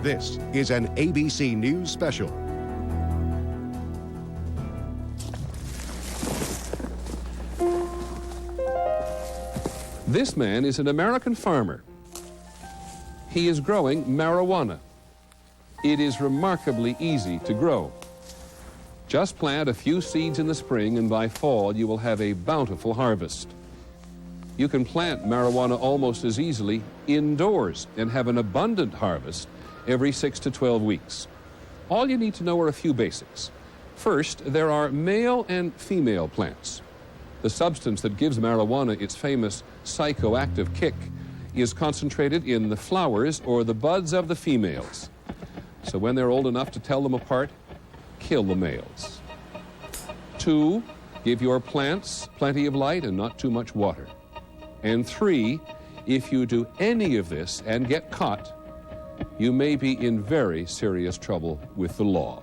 This is an ABC News special. This man is an American farmer. He is growing marijuana. It is remarkably easy to grow. Just plant a few seeds in the spring, and by fall you will have a bountiful harvest. You can plant marijuana almost as easily indoors and have an abundant harvest every 6 to 12 weeks. All you need to know are a few basics. First, there are male and female plants. The substance that gives marijuana its famous psychoactive kick is concentrated in the flowers or the buds of the females. So when they're old enough to tell them apart, kill the males. 2, give your plants plenty of light and not too much water. And 3, if you do any of this and get caught, you may be in very serious trouble with the law.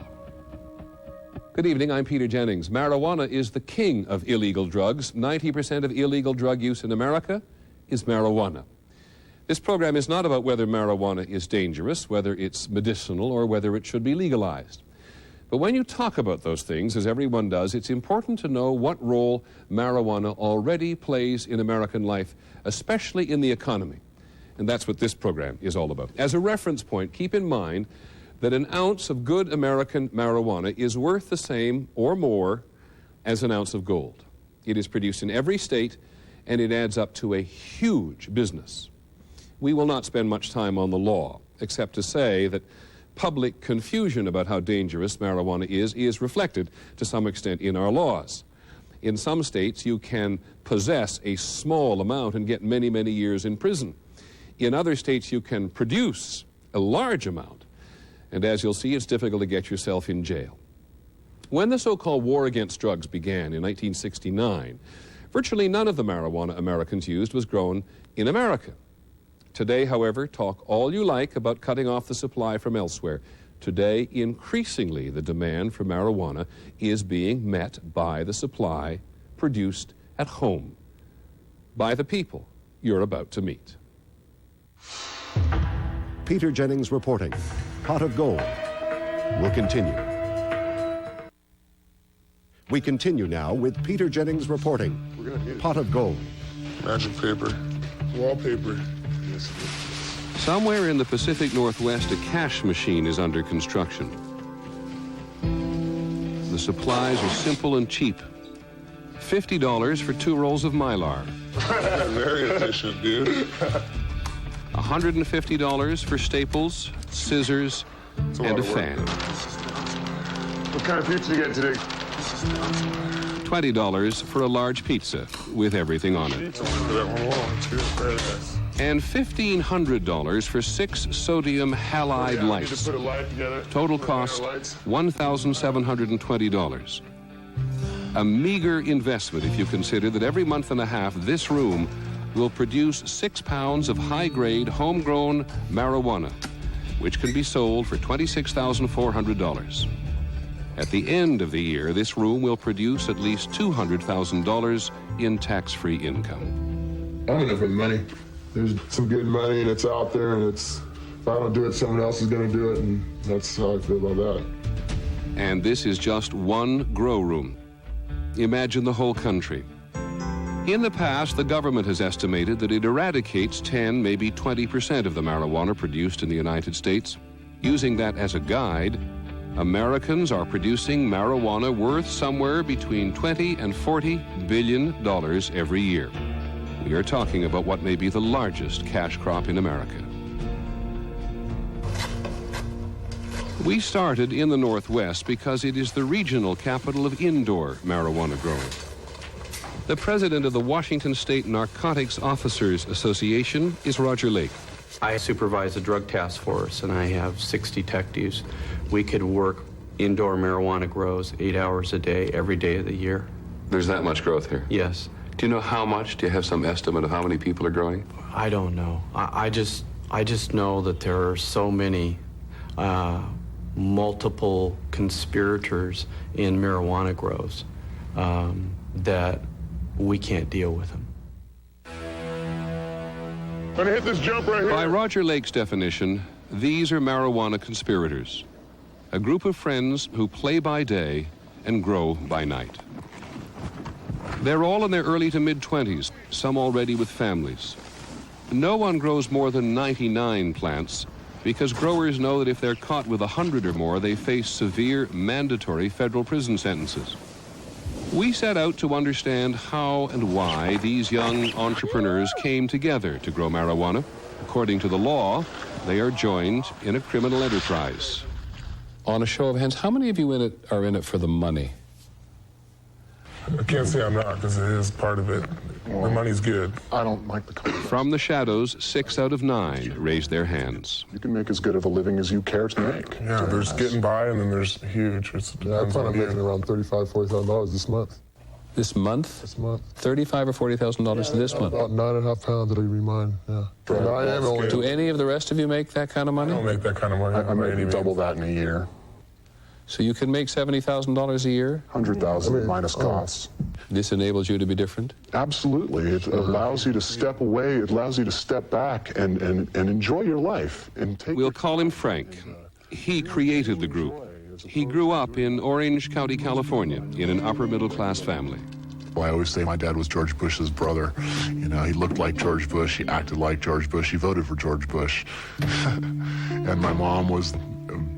Good evening, I'm Peter Jennings. Marijuana is the king of illegal drugs. 90% of illegal drug use in America is marijuana. This program is not about whether marijuana is dangerous, whether it's medicinal, or whether it should be legalized. But when you talk about those things, as everyone does, it's important to know what role marijuana already plays in American life, especially in the economy. And that's what this program is all about. As a reference point, keep in mind that an ounce of good American marijuana is worth the same or more as an ounce of gold. It is produced in every state, and it adds up to a huge business. We will not spend much time on the law, except to say that public confusion about how dangerous marijuana is reflected to some extent in our laws. In some states, you can possess a small amount and get many, many years in prison. In other states, you can produce a large amount, and as you'll see, it's difficult to get yourself in jail. When the so-called war against drugs began in 1969, virtually none of the marijuana Americans used was grown in America. Today, however, talk all you like about cutting off the supply from elsewhere. Today, increasingly, the demand for marijuana is being met by the supply produced at home, by the people you're about to meet. Peter Jennings reporting. Pot of Gold will continue. We continue now with Peter Jennings reporting. We're gonna need Pot of Gold. magic paper, wallpaper. Somewhere in the Pacific Northwest, a cash machine is under construction. The supplies are simple and cheap. $50 for 2 rolls of Mylar. Very efficient, dude. $150 for staples, scissors, and a fan. What kind of pizza you get today? $20 for a large pizza with everything on it. Pizza for that one alone, too. Very nice. And $1,500 for 6 sodium halide Yeah, we need lights. to put a light together. Total Put our cost lights. $1,720. A meager investment if you consider that every month and a half this room will produce 6 pounds of high-grade homegrown marijuana, which can be sold for $26,400. At the end of the year, this room will produce at least $200,000 in tax-free income. I'm in it for the money. There's some good money that's out there, and it's, if I don't do it, someone else is going to do it, and that's how I feel about that. And this is just one grow room. Imagine the whole country. In the past, the government has estimated that it eradicates 10, maybe 20% of the marijuana produced in the United States. Using that as a guide, Americans are producing marijuana worth somewhere between $20 and $40 billion every year. We are talking about what may be the largest cash crop in America. We started in the Northwest because it is the regional capital of indoor marijuana growing. The president of the Washington State Narcotics Officers Association is Roger Lake. I supervise the drug task force, and I have 6 detectives. We could work indoor marijuana grows 8 hours a day, every day of the year. There's that much growth here? Yes. Do you know how much? Do you have some estimate of how many people are growing? I don't know. I just know that there are so many multiple conspirators in marijuana grows that we can't deal with them. Gonna hit this jump right here. By Roger Lake's definition, These are marijuana conspirators, a group of friends who play by day and grow by night. They're all in their early to mid-20s, some already with families. No one grows more than 99 plants because growers know that if they're caught with 100 or more, they face severe mandatory federal prison sentences. We set out to understand how and why these young entrepreneurs came together to grow marijuana. According to the law, they are joined in a criminal enterprise. On a show of hands, how many of you are in it for the money? I can't say I'm not, because it is part of it. The money's good. I don't like the contract. From the shadows, 6 out of 9 raised their hands. You can make as good of a living as you care to make. Yeah, there's getting by, and then there's huge. I plan on making around $35,000, $40,000 this month. This month? This month. $35,000 or $40,000 this month? About 9.5 pounds that'll be mine, yeah. And I am only... Do any of the rest of you make that kind of money? I don't make that kind of money. I make double that in a year. So you can make $70,000 a year? 100,000 minus costs. This enables you to be different? Absolutely. It allows you to step away. It allows you to step back and enjoy your life. And take. We'll call him Frank. He created the group. He grew up in Orange County, California, in an upper-middle-class family. I always say my dad was George Bush's brother. You know, he looked like George Bush. He acted like George Bush. He voted for George Bush. And my mom was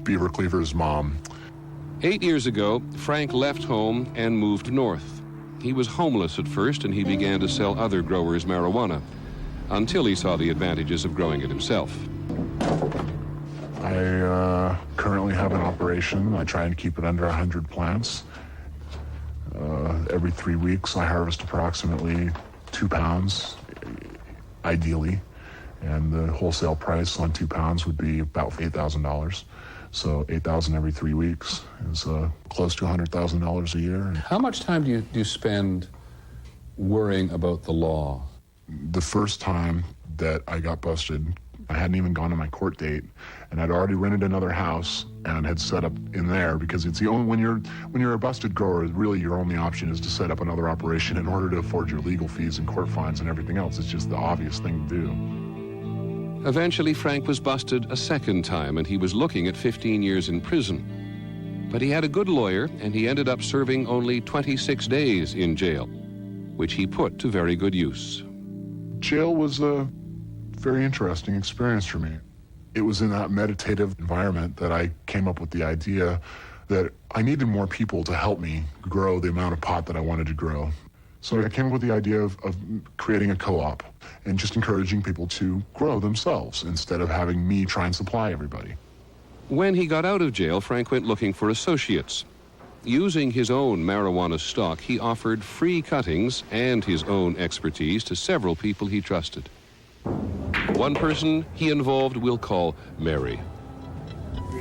Beaver Cleaver's mom. 8 years ago, Frank left home and moved north. He was homeless at first, and he began to sell other growers marijuana until he saw the advantages of growing it himself. I currently have an operation. I try and keep it under 100 plants. Every 3 weeks, I harvest approximately 2 pounds, ideally, and the wholesale price on 2 pounds would be about $8,000. So $8,000 every 3 weeks is close to $100,000 a year. How much time do you spend worrying about the law? The first time that I got busted, I hadn't even gone to my court date, and I'd already rented another house and had set up in there because it's the only when you're a busted grower, really your only option is to set up another operation in order to afford your legal fees and court fines and everything else. It's just the obvious thing to do. Eventually, Frank was busted a second time, and he was looking at 15 years in prison. But he had a good lawyer, and he ended up serving only 26 days in jail, which he put to very good use. Jail was a very interesting experience for me. It was in that meditative environment that I came up with the idea that I needed more people to help me grow the amount of pot that I wanted to grow. So I came up with the idea of creating a co-op and just encouraging people to grow themselves instead of having me try and supply everybody. When he got out of jail, Frank went looking for associates. Using his own marijuana stock, he offered free cuttings and his own expertise to several people he trusted. One person he involved we'll call Mary.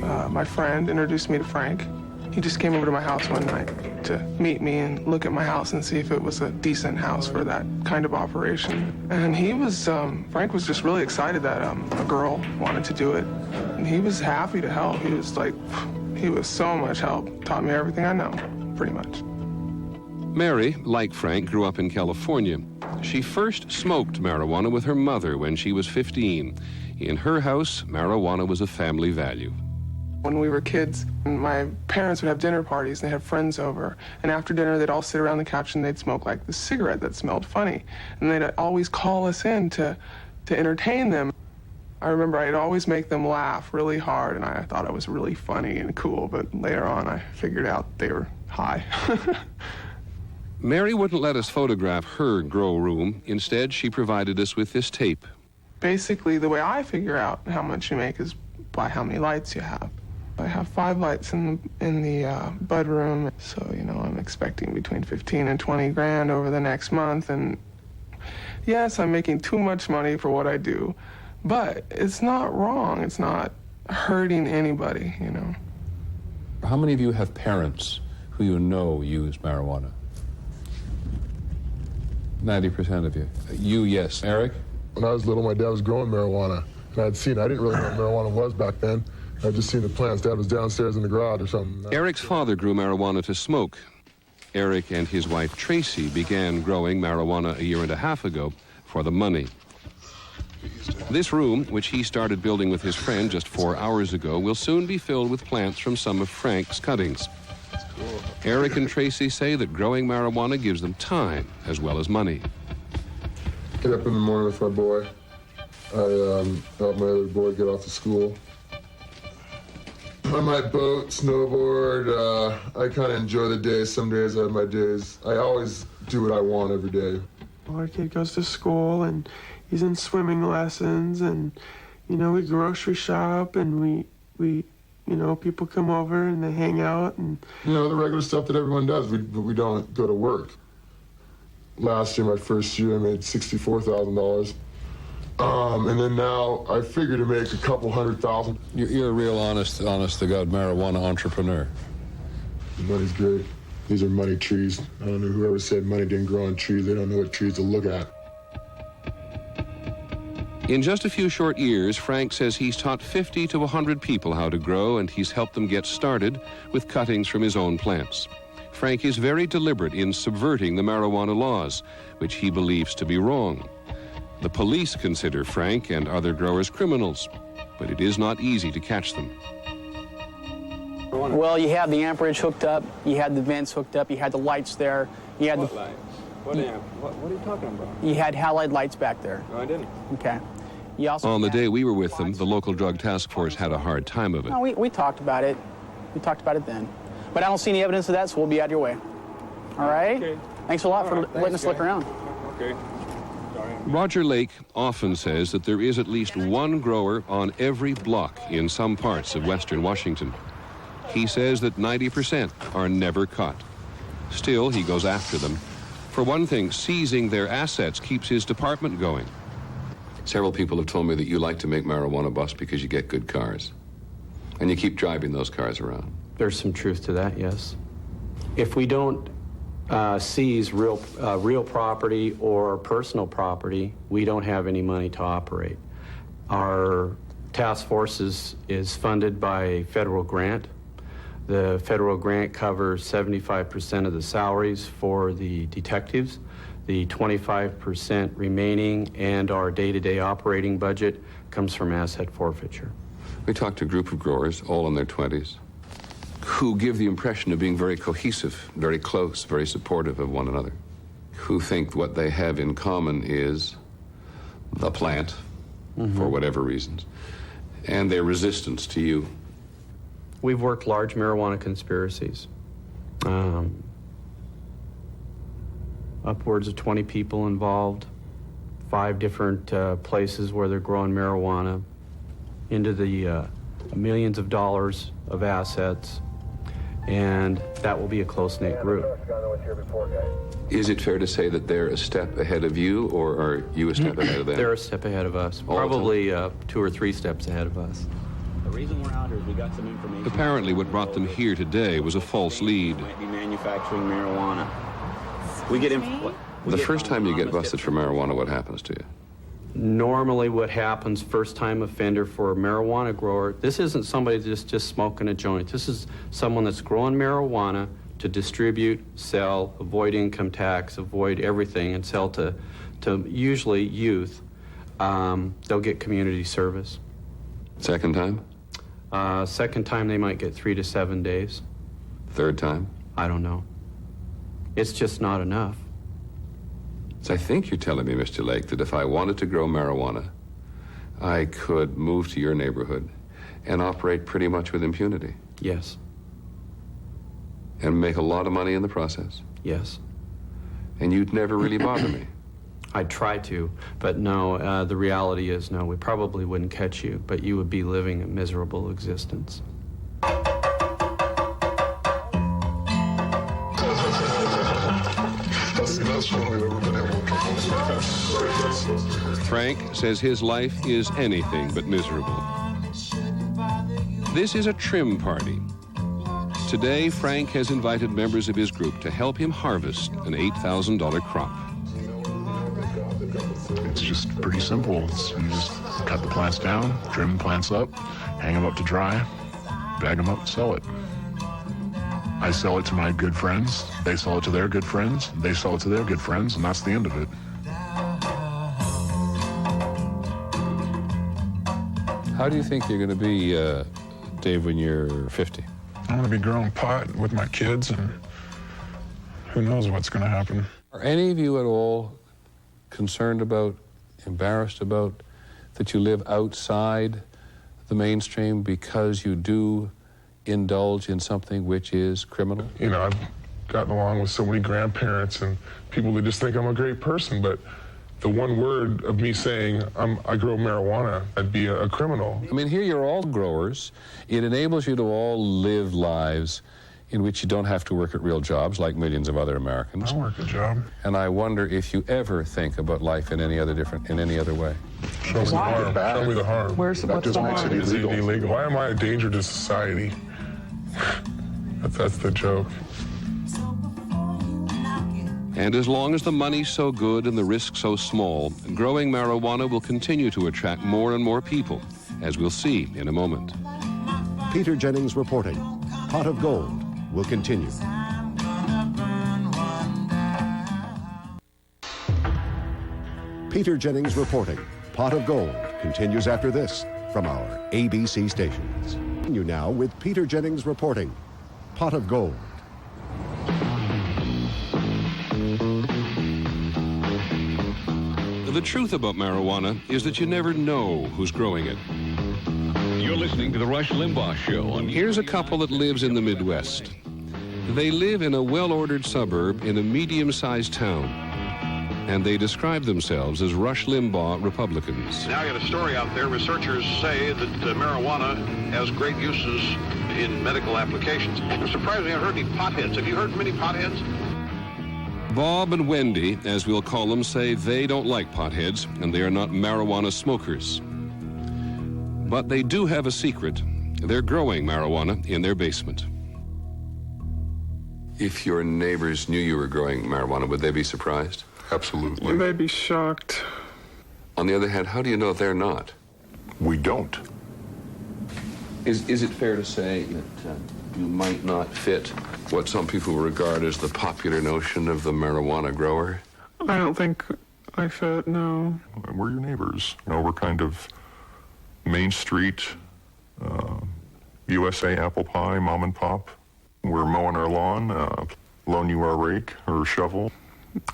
My friend introduced me to Frank. He just came over to my house one night to meet me and look at my house and see if it was a decent house for that kind of operation. And he was, Frank was just really excited that a girl wanted to do it. And he was happy to help. He was so much help. Taught me everything I know, pretty much. Mary, like Frank, grew up in California. She first smoked marijuana with her mother when she was 15. In her house, marijuana was a family value. When we were kids, my parents would have dinner parties, and they had friends over. And after dinner, they'd all sit around the couch and they'd smoke like the cigarette that smelled funny. And they'd always call us in to entertain them. I remember I'd always make them laugh really hard, and I thought I was really funny and cool, but later on I figured out they were high. Mary wouldn't let us photograph her grow room. Instead, she provided us with this tape. Basically, the way I figure out how much you make is by how many lights you have. I have 5 lights in the bud room, so, you know, I'm expecting between 15 and 20 grand over the next month. And yes, I'm making too much money for what I do, but it's not wrong. It's not hurting anybody, you know. How many of you have parents who you know use marijuana? 90% of you. You, yes. Eric? When I was little, my dad was growing marijuana, and I didn't really know what marijuana was back then. I'd just seen the plants. Dad was downstairs in the garage or something. Eric's father grew marijuana to smoke. Eric and his wife Tracy began growing marijuana a year and a half ago for the money. This room, which he started building with his friend just 4 hours ago, will soon be filled with plants from some of Frank's cuttings. Eric and Tracy say that growing marijuana gives them time as well as money. Get up in the morning with my boy. I help my other boy get off to school. I might boat, snowboard. I kind of enjoy the day. Some days I have my days. I always do what I want every day. Our kid goes to school and he's in swimming lessons, and we grocery shop, and we people come over and they hang out, and the regular stuff that everyone does. We don't go to work. Last year, my first year, I made $64,000. And then now I figure to make a couple $100,000. You're a real honest-to-God marijuana entrepreneur. The money's great. These are money trees. I don't know whoever said money didn't grow on trees. They don't know what trees to look at. In just a few short years, Frank says he's taught 50 to 100 people how to grow, and he's helped them get started with cuttings from his own plants. Frank is very deliberate in subverting the marijuana laws, which he believes to be wrong. The police consider Frank and other growers criminals, but it is not easy to catch them. Well, you had the amperage hooked up, you had the vents hooked up, you had the lights there, you had What lights? What are you talking about? You had halide lights back there. No, I didn't. Okay. You also On the day we were with them, the local drug task force had a hard time of it. No, we talked about it. We talked about it then. But I don't see any evidence of that, so we'll be out of your way. All right? Okay. Thanks a lot for letting us look around. Okay. Roger Lake often says that there is at least one grower on every block in some parts of western Washington. He says that 90% are never caught. Still, he goes after them. For one thing, seizing their assets keeps his department going. Several people have told me that you like to make marijuana bust because you get good cars. And you keep driving those cars around. There's some truth to that, yes. If we don't seize real property or personal property, we don't have any money to operate. Our task force is funded by a federal grant. The federal grant covers 75% of the salaries for the detectives. The 25% remaining and our day-to-day operating budget comes from asset forfeiture. We talked to a group of growers, all in their 20s, who give the impression of being very cohesive, very close, very supportive of one another, who think what they have in common is the plant, for whatever reasons, and their resistance to you. We've worked large marijuana conspiracies. Upwards of 20 people involved, 5 different places where they're growing marijuana, into the millions of dollars of assets, and that will be a close-knit group. Is it fair to say that they're a step ahead of you, or are you a step ahead of them? They're a step ahead of us, probably 2 or 3 steps ahead of us. The reason we're out here is we got some information. Apparently what brought them here today was a false lead. Might be manufacturing marijuana. We get The first time you get busted for marijuana, what happens to you? Normally what happens, first-time offender for a marijuana grower, this isn't somebody just smoking a joint. This is someone that's growing marijuana to distribute, sell, avoid income tax, avoid everything, and sell to usually youth. They'll get community service. Second time? Second time they might get 3 to 7 days. Third time? I don't know. It's just not enough. So I think you're telling me, Mr. Lake, that if I wanted to grow marijuana, I could move to your neighborhood and operate pretty much with impunity. Yes. And make a lot of money in the process. Yes. And you'd never really bother me. I'd try to, but no, the reality is no, we probably wouldn't catch you, but you would be living a miserable existence. Frank says his life is anything but miserable. This is a trim party. Today, Frank has invited members of his group to help him harvest an $8,000 crop. It's just pretty simple. You just cut the plants down, trim the plants up, hang them up to dry, bag them up, sell it. I sell it to my good friends, they sell it to their good friends, they sell it to their good friends, and that's the end of it. How do you think you're going to be, Dave, when you're 50? I'm going to be growing pot with my kids, and who knows what's going to happen. Are any of you at all concerned about, embarrassed about, that you live outside the mainstream because you do indulge in something which is criminal? You know, I've gotten along with so many grandparents and people that just think I'm a great person, but the one word of me saying I grow marijuana, I'd be a criminal. I mean, here you're all growers. It enables you to all live lives in which you don't have to work at real jobs like millions of other Americans. I work a job. And I wonder if you ever think about life in any other way. Show me the harm. Show me the harm. What's the harm? It's illegal. Why am I a danger to society? That's the joke. And as long as the money's so good and the risk so small, growing marijuana will continue to attract more and more people, as we'll see in a moment. Peter Jennings reporting. Pot of Gold will continue. Peter Jennings reporting. Pot of Gold continues after this from our ABC stations. You now with Peter Jennings reporting. Pot of Gold. The truth about marijuana is that you never know who's growing it. You're listening to the Rush Limbaugh Show. Here's a couple that lives in the Midwest. They live in a well-ordered suburb in a medium-sized town, and they describe themselves as Rush Limbaugh Republicans. Now I got a story out there. Researchers say that marijuana has great uses in medical applications. Surprisingly, I haven't heard any potheads. Have you heard from any potheads? Bob and Wendy, as we'll call them, say they don't like potheads, and they are not marijuana smokers. But they do have a secret. They're growing marijuana in their basement. If your neighbors knew you were growing marijuana, would they be surprised? Absolutely. They'd be shocked. On the other hand, how do you know they're not? We don't. Is it fair to say that you might not fit What some people regard as the popular notion of the marijuana grower? I don't think I fit, no. We're your neighbors. You know, we're kind of Main Street, USA apple pie, mom and pop. We're mowing our lawn, loan you our rake or shovel.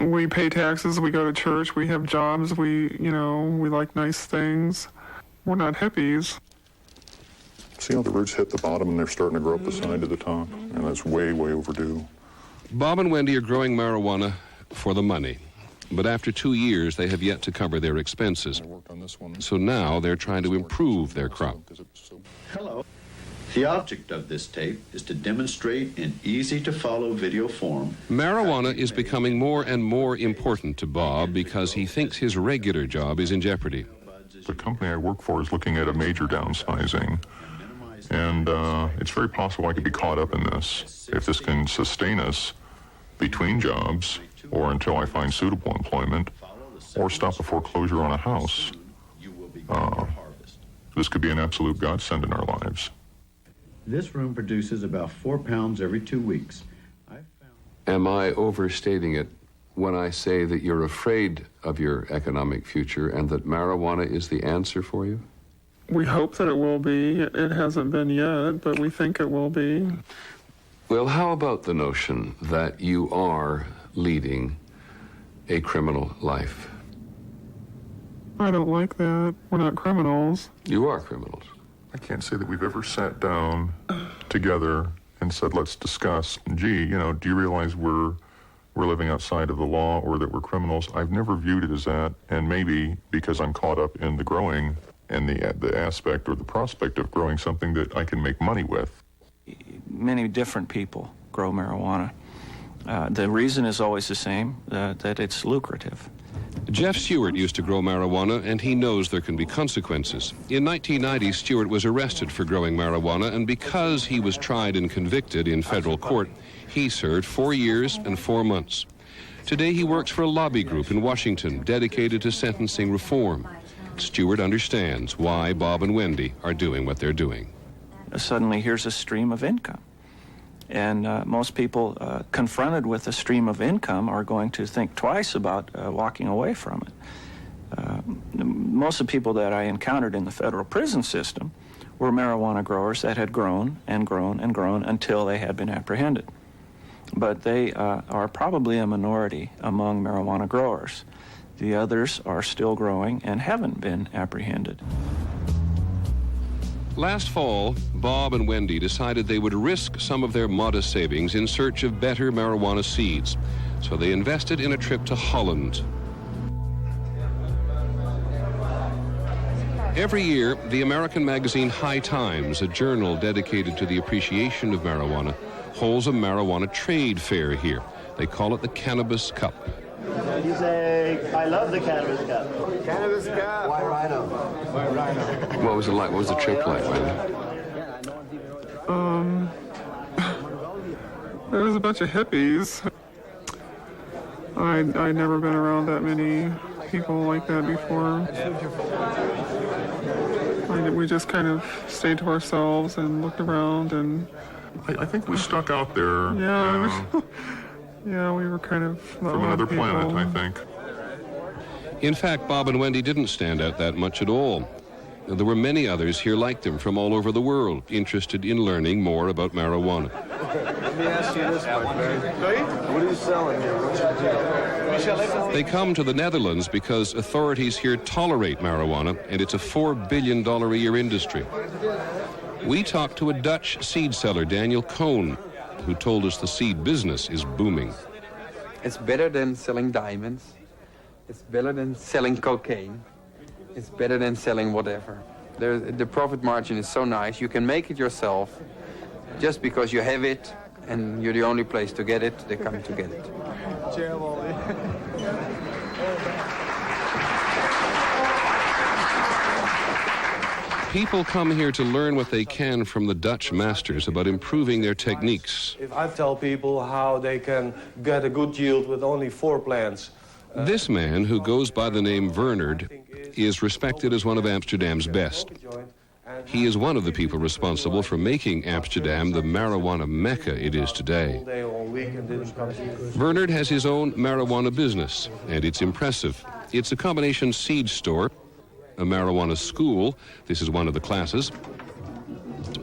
We pay taxes, we go to church, we have jobs, we like nice things. We're not hippies. See how the roots hit the bottom and they're starting to grow up the side to the top? And that's way, way overdue. Bob and Wendy are growing marijuana for the money. But after 2 years, they have yet to cover their expenses. So now they're trying to improve their crop. Hello. The object of this tape is to demonstrate in easy-to-follow video form. Marijuana is becoming more and more important to Bob because he thinks his regular job is in jeopardy. The company I work for is looking at a major downsizing. And it's very possible I could be caught up in this. If this can sustain us between jobs or until I find suitable employment or stop a foreclosure on a house, this could be an absolute godsend in our lives. This room produces about 4 pounds every 2 weeks. Am I overstating it when I say that you're afraid of your economic future and that marijuana is the answer for you? We hope that it will be. It hasn't been yet, but we think it will be. Well, how about the notion that you are leading a criminal life? I don't like that. We're not criminals. You are criminals. I can't say that we've ever sat down together and said, let's discuss, gee, do you realize we're living outside of the law or that we're criminals? I've never viewed it as that, and maybe because I'm caught up in the growing and the aspect or the prospect of growing something that I can make money with. Many different people grow marijuana. The reason is always the same, that it's lucrative. Jeff Stewart used to grow marijuana, and he knows there can be consequences. In 1990, Stewart was arrested for growing marijuana, and because he was tried and convicted in federal court, he served 4 years and 4 months. Today, he works for a lobby group in Washington dedicated to sentencing reform. Stewart understands why Bob and Wendy are doing what they're doing. Suddenly, here's a stream of income. And most people confronted with a stream of income are going to think twice about walking away from it. most of the people that I encountered in the federal prison system were marijuana growers that had grown and grown and grown until they had been apprehended. But they are probably a minority among marijuana growers. The others are still growing and haven't been apprehended. Last fall, Bob and Wendy decided they would risk some of their modest savings in search of better marijuana seeds. So they invested in a trip to Holland. Every year, the American magazine High Times, a journal dedicated to the appreciation of marijuana, holds a marijuana trade fair here. They call it the Cannabis Cup. You say, I love the Cannabis Cup. Cannabis Cup. White Rhino. White Rhino. What was it like? What was the trip like, Wendy? There was a bunch of hippies. I'd never been around that many people like that before. We just kind of stayed to ourselves and looked around, and I think we stuck out there. Yeah, yeah, we were kind of from another planet, I think. In fact, Bob and Wendy didn't stand out that much at all. There were many others here like them from all over the world, interested in learning more about marijuana. Let me ask you this, my friend. What are you selling here? What's your deal? They come to the Netherlands because authorities here tolerate marijuana, and it's a $4 billion a year industry. We talked to a Dutch seed seller, Daniel Cohn, who told us the seed business is booming. It's better than selling diamonds. It's better than selling cocaine. It's better than selling whatever. The profit margin is so nice. You can make it yourself. Just because you have it and you're the only place to get it, they come to get it. People come here to learn what they can from the Dutch masters about improving their techniques. If I tell people how they can get a good yield with only 4 plants. This man, who goes by the name Bernard, is respected as one of Amsterdam's best. He is one of the people responsible for making Amsterdam the marijuana mecca it is today. Bernard has his own marijuana business, and it's impressive. It's a combination seed store, a marijuana school, this is one of the classes,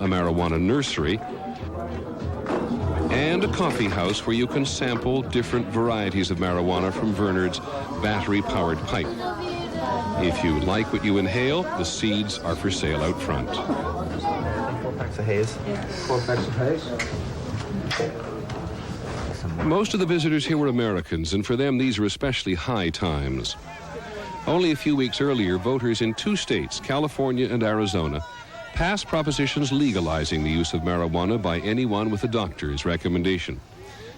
a marijuana nursery, and a coffee house where you can sample different varieties of marijuana from Bernard's battery-powered pipe. If you like what you inhale, the seeds are for sale out front. 4 packs of haze. 4 packs of haze. Most of the visitors here were Americans, and for them these are especially high times. Only a few weeks earlier, voters in 2 states, California and Arizona, passed propositions legalizing the use of marijuana by anyone with a doctor's recommendation.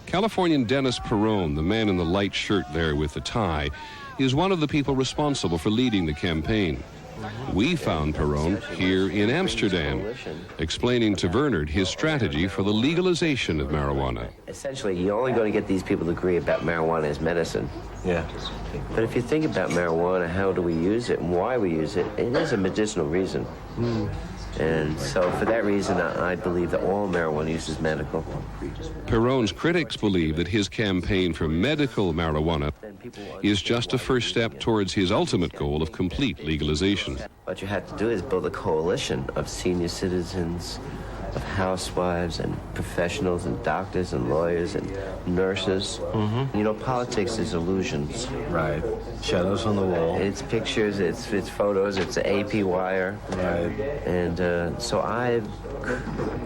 Californian Dennis Perone, the man in the light shirt there with the tie, is one of the people responsible for leading the campaign. We found Perone here in Amsterdam, explaining to Bernard his strategy for the legalization of marijuana. Essentially, you're only going to get these people to agree about marijuana as medicine. Yeah. But if you think about marijuana, how do we use it and why we use it, it is a medicinal reason. And so for that reason, I believe that all marijuana use is medical. Perone's critics believe that his campaign for medical marijuana is just a first step towards his ultimate goal of complete legalization. What you have to do is build a coalition of senior citizens, of housewives and professionals and doctors and lawyers and nurses. You know, politics is illusions. Right. Shadows on the wall. It's pictures, it's photos, it's an AP wire. Right. And so I've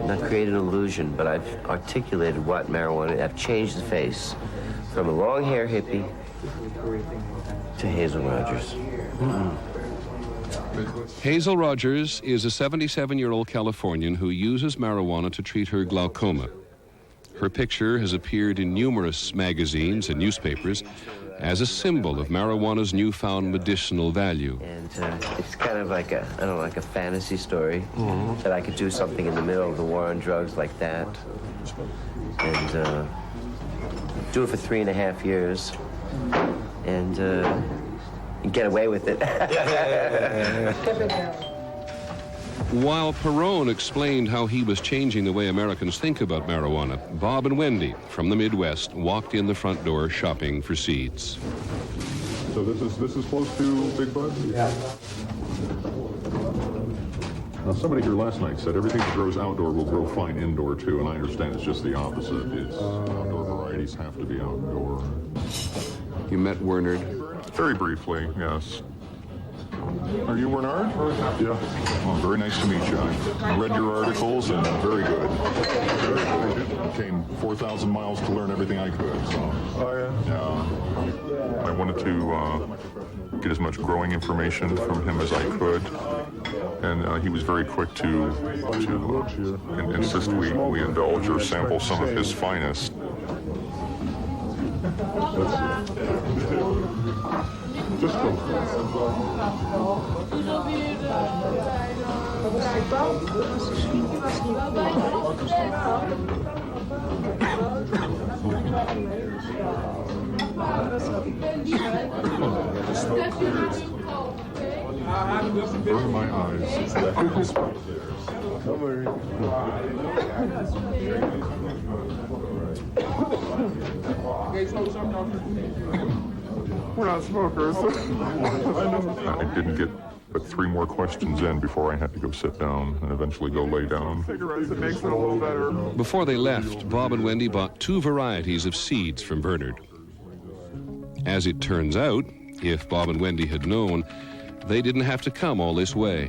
not created an illusion, but I've articulated what marijuana, I've changed the face from a long-hair hippie to Hazel Rogers. Hazel Rogers is a 77-year-old Californian who uses marijuana to treat her glaucoma. Her picture has appeared in numerous magazines and newspapers as a symbol of marijuana's newfound medicinal value. And it's kind of like a fantasy story that I could do something in the middle of the war on drugs like that. And do it for 3.5 years. And get away with it. While Perone explained how he was changing the way Americans think about marijuana, Bob and Wendy from the Midwest walked in the front door shopping for seeds. So this is close to Big Bud? Yeah. Now, somebody here last night said everything that grows outdoor will grow fine indoor too, and I understand it's just the opposite. It's outdoor varieties have to be outdoor. You met Wernard? Very briefly, yes. Are you Wernard? Yeah. Well, very nice to meet you. I read your articles and very good. Came 4,000 miles to learn everything I could. So. Oh yeah. I wanted to get as much growing information from him as I could, and he was very quick to insist we indulge or sample some of his finest. Just go. Burn my eyes. Don't worry. We're not smokers. I didn't get but 3 more questions in before I had to go sit down and eventually go lay down. Cigarettes, it makes it a little better. Before they left, Bob and Wendy bought 2 varieties of seeds from Bernard. As it turns out, if Bob and Wendy had known, they didn't have to come all this way.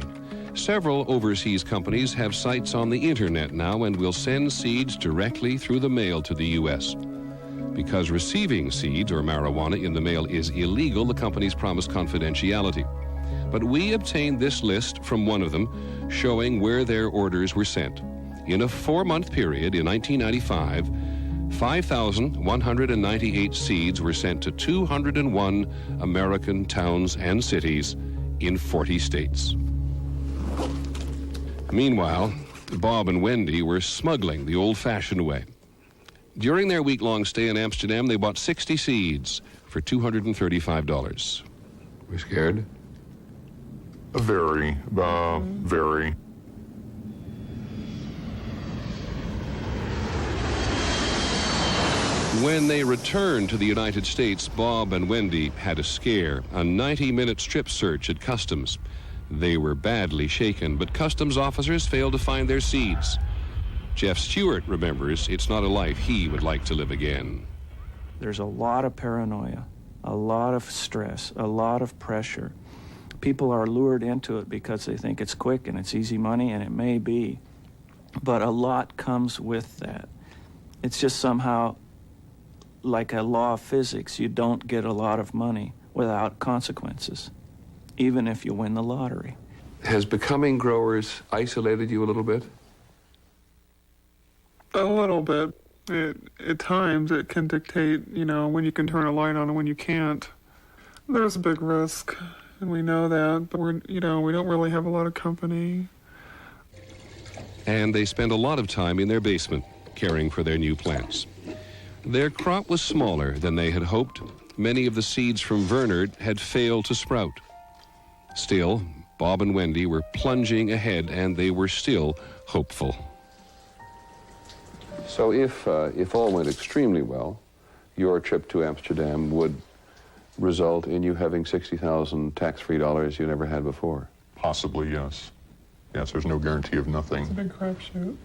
Several overseas companies have sites on the internet now and will send seeds directly through the mail to the U.S. Because receiving seeds or marijuana in the mail is illegal, the companies promise confidentiality. But we obtained this list from one of them, showing where their orders were sent. In a 4-month period in 1995, 5,198 seeds were sent to 201 American towns and cities in 40 states. Meanwhile, Bob and Wendy were smuggling the old-fashioned way. During their week-long stay in Amsterdam, they bought 60 seeds for $235. We're scared? Very. When they returned to the United States, Bob and Wendy had a scare, a 90-minute strip search at customs. They were badly shaken, but customs officers failed to find their seeds. Jeff Stewart remembers it's not a life he would like to live again. There's a lot of paranoia, a lot of stress, a lot of pressure. People are lured into it because they think it's quick and it's easy money, and it may be. But a lot comes with that. It's just somehow like a law of physics. You don't get a lot of money without consequences, even if you win the lottery. Has becoming growers isolated you a little bit? A little bit. At times, it can dictate, when you can turn a light on and when you can't. There's a big risk, and we know that, but we don't really have a lot of company. And they spend a lot of time in their basement caring for their new plants. Their crop was smaller than they had hoped. Many of the seeds from Wernard had failed to sprout. Still, Bob and Wendy were plunging ahead, and they were still hopeful. So if all went extremely well, your trip to Amsterdam would result in you having $60,000 tax-free dollars you never had before? Possibly, yes. Yes, there's no guarantee of nothing. It's a big crapshoot.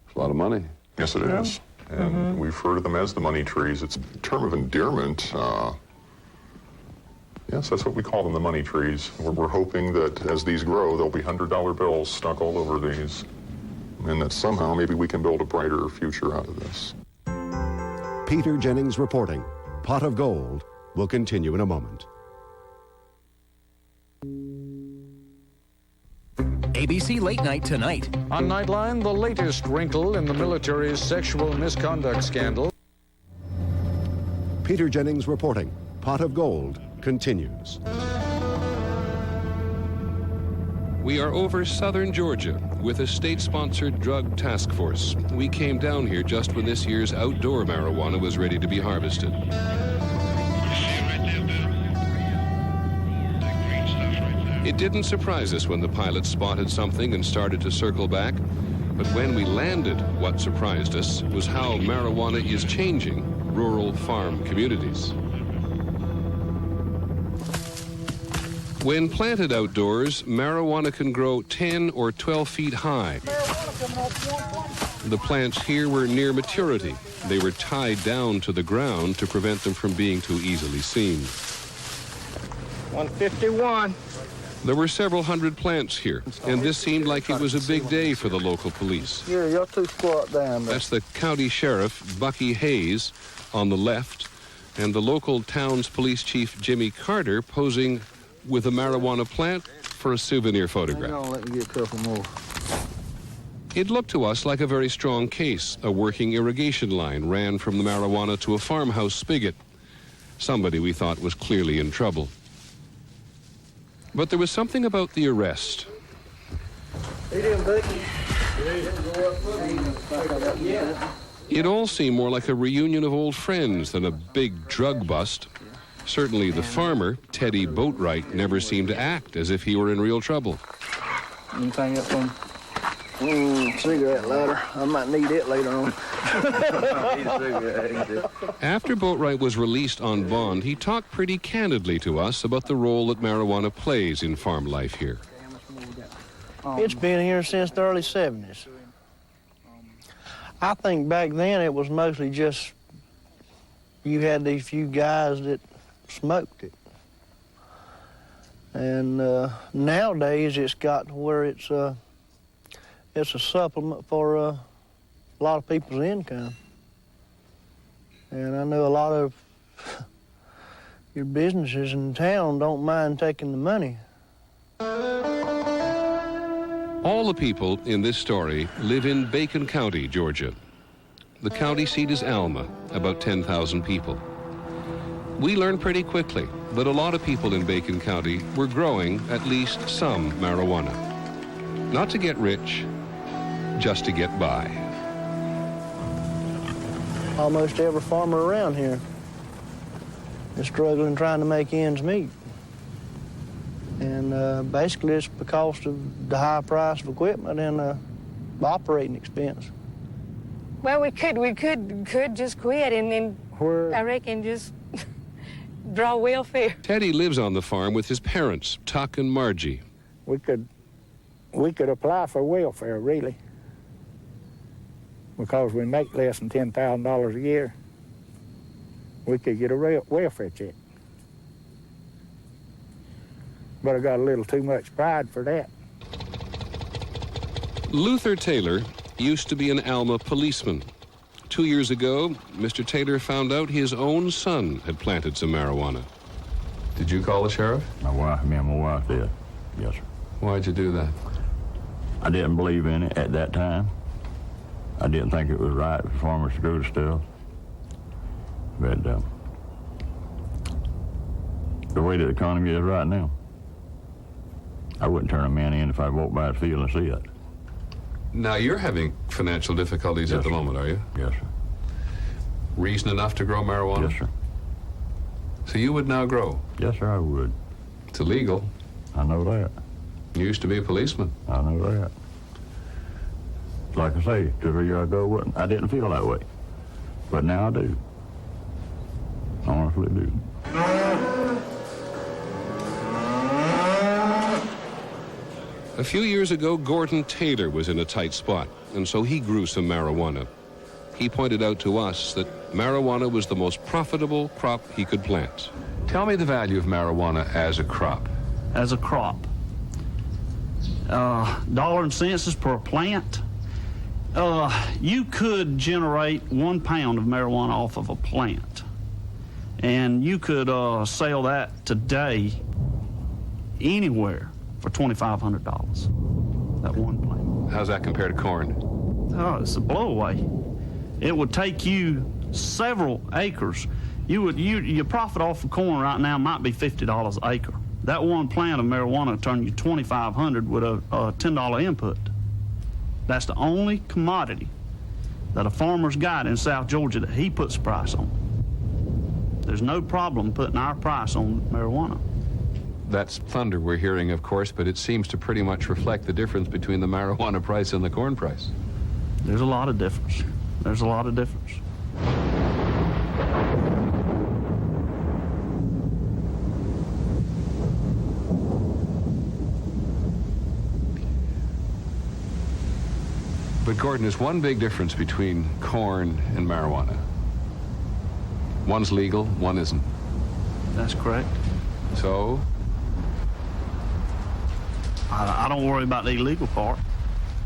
It's a lot of money. Yes, it is. And we refer to them as the money trees. It's a term of endearment. Yes, that's what we call them, the money trees. We're hoping that as these grow, there'll be $100 bills stuck all over these. And that somehow maybe we can build a brighter future out of this. Peter Jennings reporting. Pot of Gold will continue in a moment. ABC Late Night tonight. On Nightline, the latest wrinkle in the military's sexual misconduct scandal. Peter Jennings reporting. Pot of Gold continues. We are over southern Georgia with a state-sponsored drug task force. We came down here just when this year's outdoor marijuana was ready to be harvested. It didn't surprise us when the pilot spotted something and started to circle back. But when we landed, what surprised us was how marijuana is changing rural farm communities. When planted outdoors, marijuana can grow 10 or 12 feet high. The plants here were near maturity. They were tied down to the ground to prevent them from being too easily seen. 151. There were several hundred plants here, and this seemed like it was a big day for the local police. Yeah, you're too squat down there. That's the county sheriff, Bucky Hayes, on the left, and the local town's police chief, Jimmy Carter, posing with a marijuana plant for a souvenir photograph. Hang on, let me get a couple more. It looked to us like a very strong case. A working irrigation line ran from the marijuana to a farmhouse spigot. Somebody we thought was clearly in trouble. But there was something about the arrest. It all seemed more like a reunion of old friends than a big drug bust. Certainly the farmer, Teddy Boatwright, never seemed to act as if he were in real trouble. Anything else on? Cigarette lighter. I might need it later on. After Boatwright was released on bond, he talked pretty candidly to us about the role that marijuana plays in farm life here. It's been here since the early 70s. I think back then it was mostly just you had these few guys that smoked it. And nowadays it's got to where it's a supplement for a lot of people's income. And I know a lot of your businesses in town don't mind taking the money. All the people in this story live in Bacon County, Georgia. The county seat is Alma, about 10,000 people. We learned pretty quickly that a lot of people in Bacon County were growing at least some marijuana. Not to get rich, just to get by. Almost every farmer around here is struggling trying to make ends meet. And basically it's because of the high price of equipment and the operating expense. Well, we could just quit and then I reckon just draw welfare. Teddy lives on the farm with his parents, Tuck and Margie. We could apply for welfare, really, because we make less than $10,000 a year. We could get a welfare check. But I got a little too much pride for that. Luther Taylor used to be an Alma policeman. 2 years ago, Mr. Taylor found out his own son had planted some marijuana. Did you call the sheriff? Me and my wife did, yes, sir. Why'd you do that? I didn't believe in it at that time. I didn't think it was right for farmers to grow the stuff. But the way the economy is right now, I wouldn't turn a man in if I walked by the field and see it. Now, you're having financial difficulties at the moment, are you? Yes, sir. Reason enough to grow marijuana? Yes, sir. So you would now grow? Yes, sir, I would. It's illegal. I know that. You used to be a policeman. I know that. Like I say, 2 years ago, I didn't feel that way. But now I do. I honestly do. A few years ago, Gordon Taylor was in a tight spot, and so he grew some marijuana. He pointed out to us that marijuana was the most profitable crop he could plant. Tell me the value of marijuana as a crop. As a crop. Dollar and cents per plant. You could generate 1 pound of marijuana off of a plant. And you could sell that today anywhere for $2,500. That 1 plant. How's that compare to corn? Oh, it's a blowaway. It would take you several acres. Your profit off of corn right now might be $50 an acre. That 1 plant of marijuana would turn you $2,500 with a $10 input. That's the only commodity that a farmer's got in South Georgia that he puts a price on. There's no problem putting our price on marijuana. That's thunder we're hearing, of course, but it seems to pretty much reflect the difference between the marijuana price and the corn price. There's a lot of difference. There's a lot of difference. But Gordon, there's one big difference between corn and marijuana. One's legal, one isn't. That's correct. So? I don't worry about the illegal part.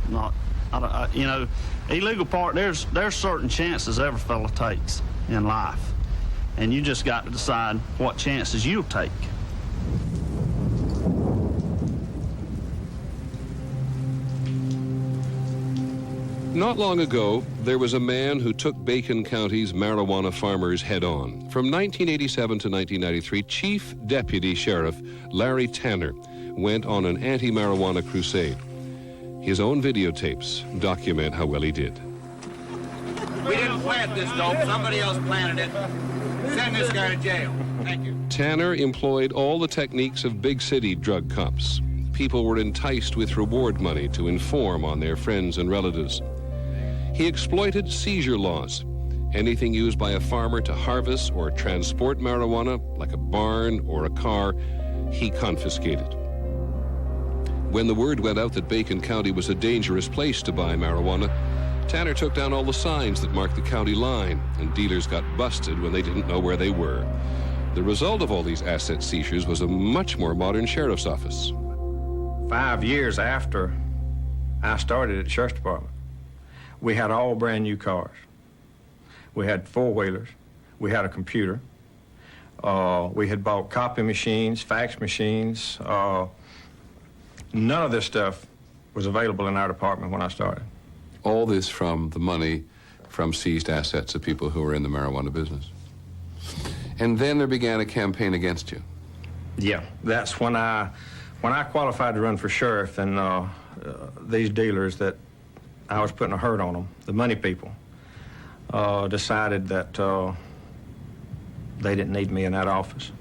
You know, illegal part, there's certain chances every fella takes in life. And you just got to decide what chances you'll take. Not long ago, there was a man who took Bacon County's marijuana farmers head-on. From 1987 to 1993, Chief Deputy Sheriff Larry Tanner went on an anti-marijuana crusade. His own videotapes document how well he did. We didn't plant this dope. Somebody else planted it. Send this guy to jail. Thank you. Tanner employed all the techniques of big city drug cops. People were enticed with reward money to inform on their friends and relatives. He exploited seizure laws. Anything used by a farmer to harvest or transport marijuana, like a barn or a car, he confiscated. When the word went out that Bacon County was a dangerous place to buy marijuana, Tanner took down all the signs that marked the county line, and dealers got busted when they didn't know where they were. The result of all these asset seizures was a much more modern sheriff's office. 5 years after I started at the Sheriff's Department, we had all brand new cars. We had four-wheelers. We had a computer. We had bought copy machines, fax machines. None of this stuff was available in our department when I started. All this from the money from seized assets of people who were in the marijuana business. And then there began a campaign against you. Yeah, that's when I qualified to run for sheriff, and these dealers that I was putting a hurt on them, the money people, decided that they didn't need me in that office,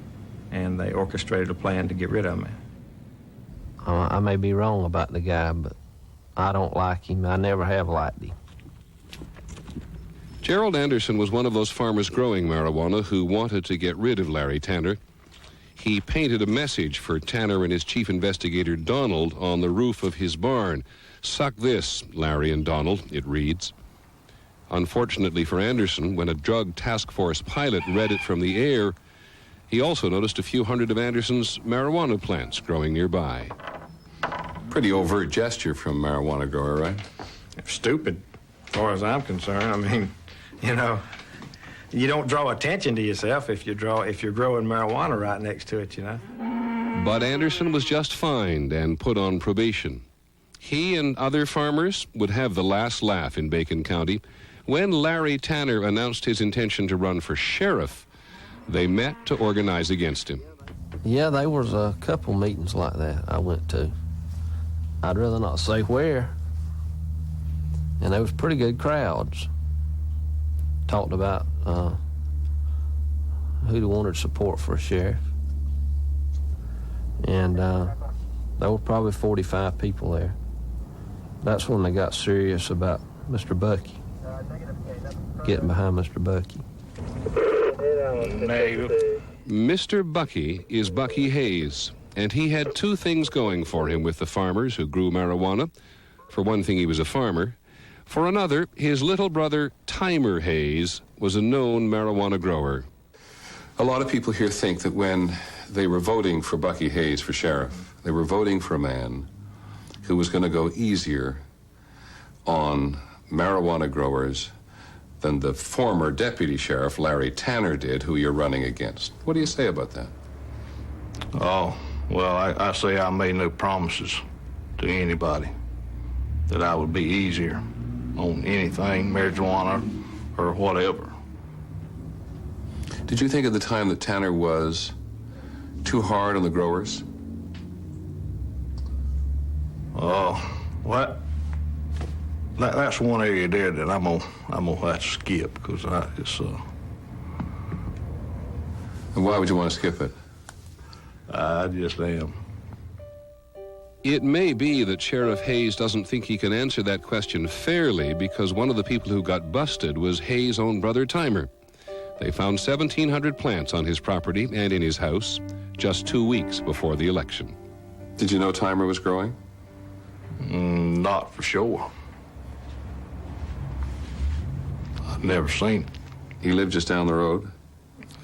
and they orchestrated a plan to get rid of me. I may be wrong about the guy, but I don't like him. I never have liked him. Gerald Anderson was one of those farmers growing marijuana who wanted to get rid of Larry Tanner. He painted a message for Tanner and his chief investigator, Donald, on the roof of his barn. "Suck this, Larry and Donald," it reads. Unfortunately for Anderson, when a drug task force pilot read it from the air, he also noticed a few hundred of Anderson's marijuana plants growing nearby. Pretty overt gesture from a marijuana grower, right? Stupid, as far as I'm concerned. I mean, you know, you don't draw attention to yourself if you're growing marijuana right next to it, you know. But Anderson was just fined and put on probation. He and other farmers would have the last laugh in Bacon County. When Larry Tanner announced his intention to run for sheriff, they met to organize against him. Yeah, there was a couple meetings like that I went to. I'd rather not say where. And there was pretty good crowds. Talked about who they wanted support for a sheriff. And there were probably 45 people there. That's when they got serious about Mr. Bucky, getting behind Mr. Bucky. Mr. Bucky is Bucky Hayes, and he had two things going for him with the farmers who grew marijuana. For one thing, he was a farmer. For another, his little brother, Timer Hayes, was a known marijuana grower. A lot of people here think that when they were voting for Bucky Hayes for sheriff, they were voting for a man who was going to go easier on marijuana growers than the former deputy sheriff, Larry Tanner, did, who you're running against. What do you say about that? Oh, well, I say I made no promises to anybody that I would be easier on anything, marijuana or whatever. Did you think at the time that Tanner was too hard on the growers? What? That's one area there that I'm gonna have to skip because it's And why would you want to skip it? I just am. It may be that Sheriff Hayes doesn't think he can answer that question fairly because one of the people who got busted was Hayes' own brother, Timer. They found 1,700 plants on his property and in his house just 2 weeks before the election. Did you know Timer was growing? Not for sure. Never seen him. He lived just down the road?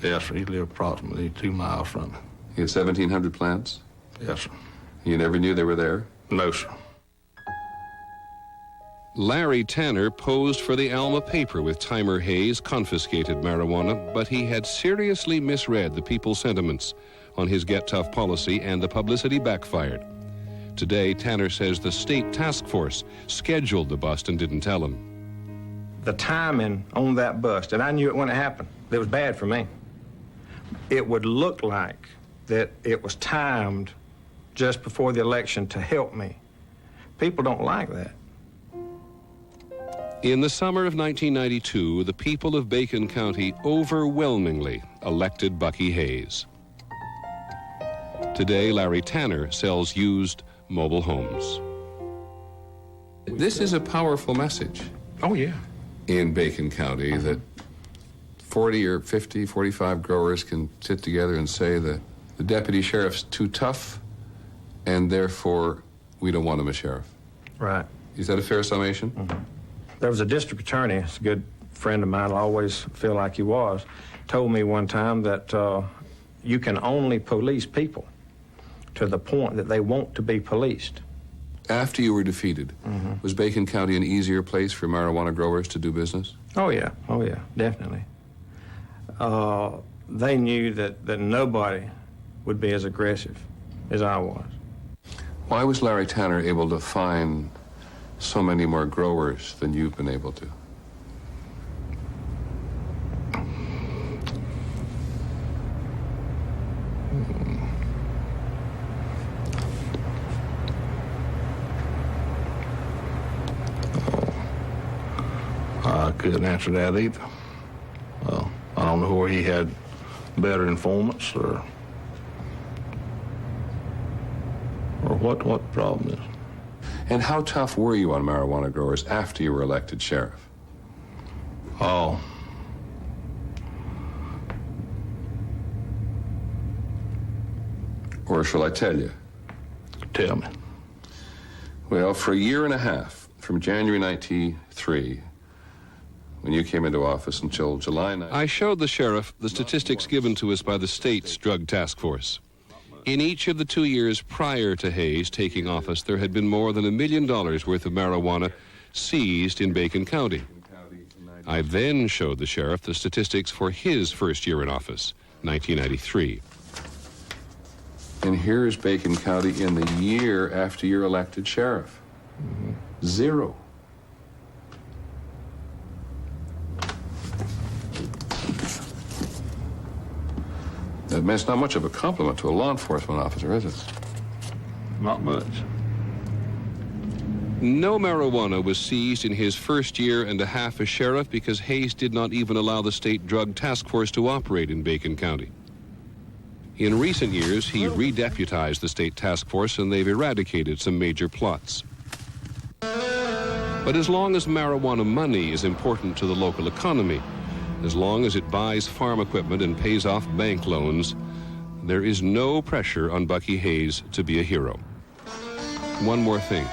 Yes, sir. He lived approximately 2 miles from me. He had 1,700 plants? Yes, sir. You never knew they were there? No, sir. Larry Tanner posed for the Alma paper with Timer Hayes confiscated marijuana, but he had seriously misread the people's sentiments on his Get Tough policy, and the publicity backfired. Today, Tanner says the state task force scheduled the bust and didn't tell him. The timing on that bust, and I knew it when it happened, it was bad for me. It would look like that it was timed just before the election to help me. People don't like that. In the summer of 1992, the people of Bacon County overwhelmingly elected Bucky Hayes. Today, Larry Tanner sells used mobile homes. This is a powerful message. Oh, yeah. In Bacon County, that 40 or 50, 45 growers can sit together and say that the deputy sheriff's too tough, and therefore we don't want him as sheriff. Right. Is that a fair summation? Mm-hmm. There was a district attorney, it's a good friend of mine, I always feel like he was, told me one time that you can only police people to the point that they want to be policed. After you were defeated, was Bacon County an easier place for marijuana growers to do business? Oh, yeah, definitely. They knew that nobody would be as aggressive as I was. Why was Larry Tanner able to find so many more growers than you've been able to? I couldn't answer that either. Well, I don't know where he had better informants or what the problem is. And how tough were you on marijuana growers after you were elected sheriff? Oh. Or shall I tell you? Tell me. Well, for a year and a half, from January 93, when you came into office, until July 9. I showed the sheriff the statistics given to us by the state's drug task force. In each of the 2 years prior to Hayes taking office, there had been more than $1 million worth of marijuana seized in Bacon County. I then showed the sheriff the statistics for his first year in office, 1993. And here's Bacon County in the year after you're elected sheriff. Zero. That's not much of a compliment to a law enforcement officer, is it? Not much. No marijuana was seized in his first year and a half as sheriff because Hayes did not even allow the state drug task force to operate in Bacon County. In recent years, he redeputized the state task force and they've eradicated some major plots. But as long as marijuana money is important to the local economy, as long as it buys farm equipment and pays off bank loans, there is no pressure on Bucky Hayes to be a hero. One more thing.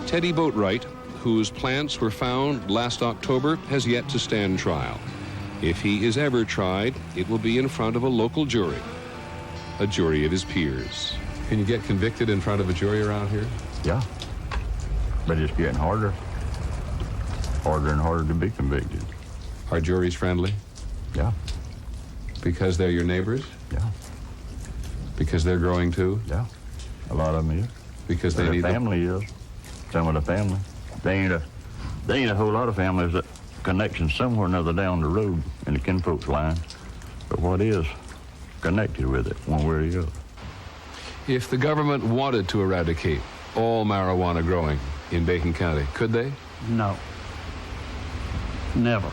Teddy Boatwright, whose plants were found last October, has yet to stand trial. If he is ever tried, it will be in front of a local jury, a jury of his peers. Can you get convicted in front of a jury around here? Yeah, but it's getting harder. Harder and harder to be convicted. Are juries friendly? Yeah. Because they're your neighbors? Yeah. Because they're growing too? Yeah. A lot of them is. Because they need family is. Some of the family. They ain't a whole lot of families that connection somewhere or another down the road in the kinfolks line. But what is connected with it, one way or the other. If the government wanted to eradicate all marijuana growing in Bacon County, could they? No. Never.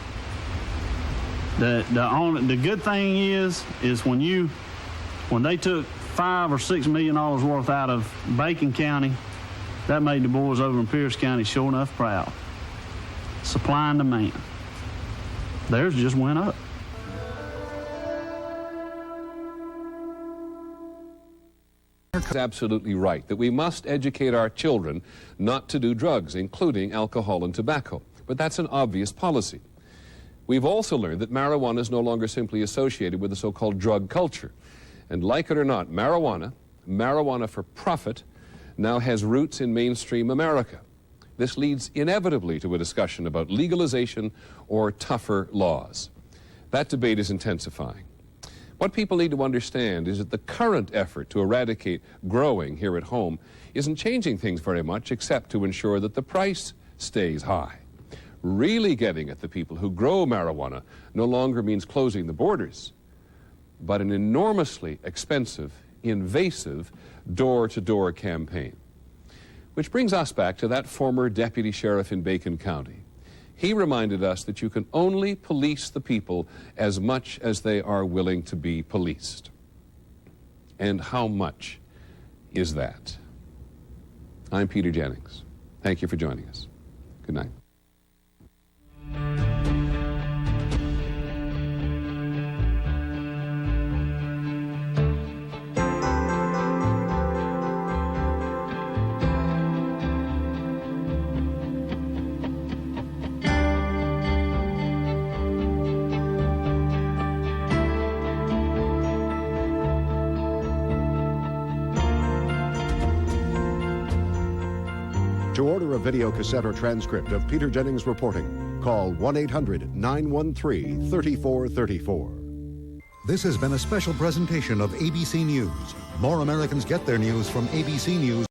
The good thing is when they took $5 or $6 million worth out of Bacon County, that made the boys over in Pierce County sure enough proud. Supply and demand. Theirs just went up. Is absolutely right that we must educate our children not to do drugs, including alcohol and tobacco. But that's an obvious policy. We've also learned that marijuana is no longer simply associated with the so-called drug culture. And like it or not, marijuana for profit, now has roots in mainstream America. This leads inevitably to a discussion about legalization or tougher laws. That debate is intensifying. What people need to understand is that the current effort to eradicate growing here at home isn't changing things very much, except to ensure that the price stays high. Really getting at the people who grow marijuana no longer means closing the borders, but an enormously expensive, invasive, door-to-door campaign. Which brings us back to that former deputy sheriff in Bacon County. He reminded us that you can only police the people as much as they are willing to be policed. And how much is that? I'm Peter Jennings. Thank you for joining us. Good night. To order a video cassette or transcript of Peter Jennings reporting, call 1-800-913-3434. This has been a special presentation of ABC News. More Americans get their news from ABC News.